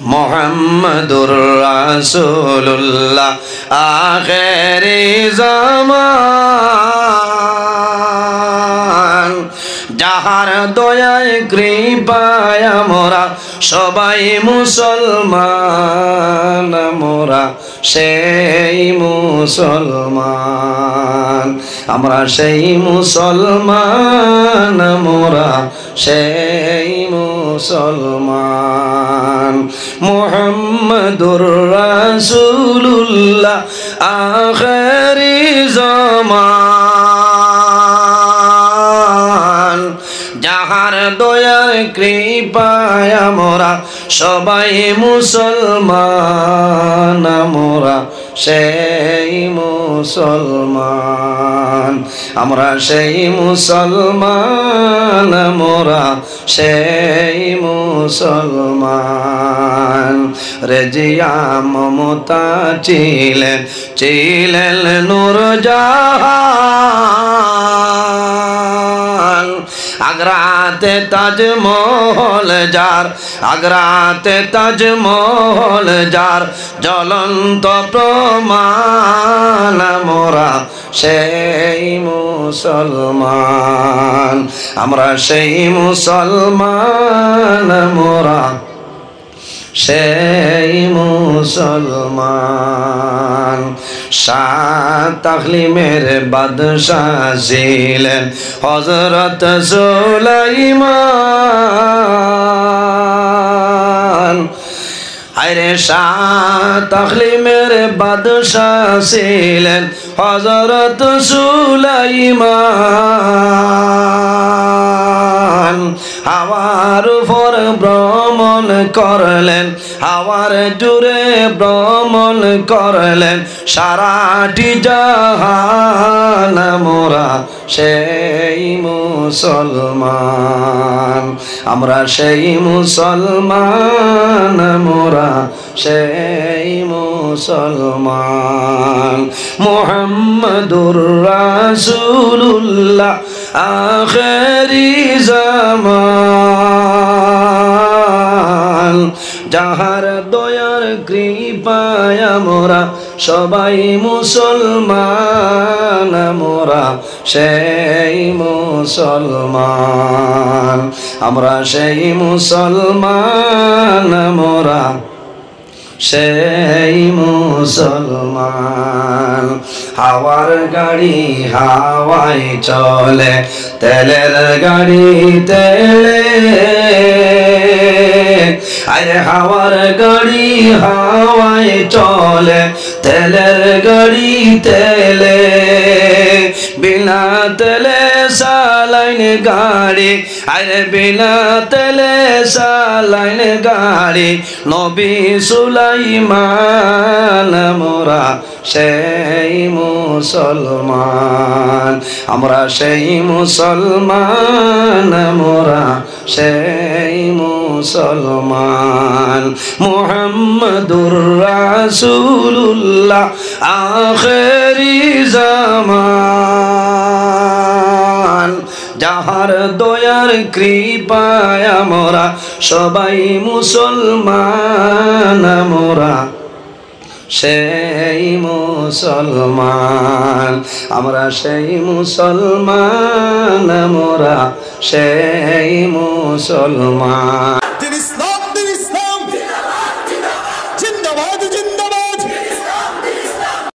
মুহাম্মাদুর রাসূলুল্লাহ আখেরি জামান যাহার দয়ায় কৃপায় আমরা সবাই মুসলমান আমরা সেই মুসলমান আমরা সেই মুসলমান আমরা সেই মুসলমান মুহাম্মাদুর রাসূলুল্লাহ আখেরি জামান যাহার দয়ার কৃপায় আমরা সবাই মুসলমান আমরা সেই মুসলমান আমরা সেই মুসলমান আমরা সেই মুসলমান রেজিয়া মমতা ছিলেন নূরজাহান আগ্রাতে তাজমহল যার আগ্রাতে তাজমহল যার জ্বলন্ত প্রমাণ মোরা সেই মুসলমান আমরা সেই মুসলমান মোরা সেই মুসলমান সাত তাকলিমের বাদশাহ ছিলেন হযরত সুলাইমান আরে সাত তাকলিমের বাদশাহ ছিলেন হযরত সুলাইমান হাওয়ার উপর ভ্রমণ করলেন হাওয়ার জুড়ে ভ্রমণ করলেন সারাটি জাহান মোরা সেই মুসলমান আমরা সেই মুসলমান মোরা সেই মুসলমান মুহাম্মাদুর রাসূলুল্লাহ আখেরি জামান যাহার দয়ার কৃপায় আমরা সবাই মুসলমান আমরা সেই মুসলমান আমরা সেই মুসলমান আমরা সেই মুসলমান হাওয়ার গাড়ি হাওয়ায় চলে তেলের গাড়ি তেলে আরে হাওয়ার গাড়ি হাওয়ায় চলে তেলের গাড়ি তেলে বিনা তেলে চালাইন গাড়ি আরে বিনা তেলে চালাইন গাড়ি নবী সুলাইমান মোরা সেই মুসলমান আমরা সেই মুসলমান মোরা সেই মুসলমান মুহাম্মাদুর রাসূলুল্লাহ আখেরি জামান যাহার দয়ার কৃপায় আমরা সবাই মুসলমান আমরা সেই মুসলমান আমরা সেই মুসলমান আমরা সেই মুসলমান দিন ইসলাম জিন্দাবাদ জিন্দাবাদ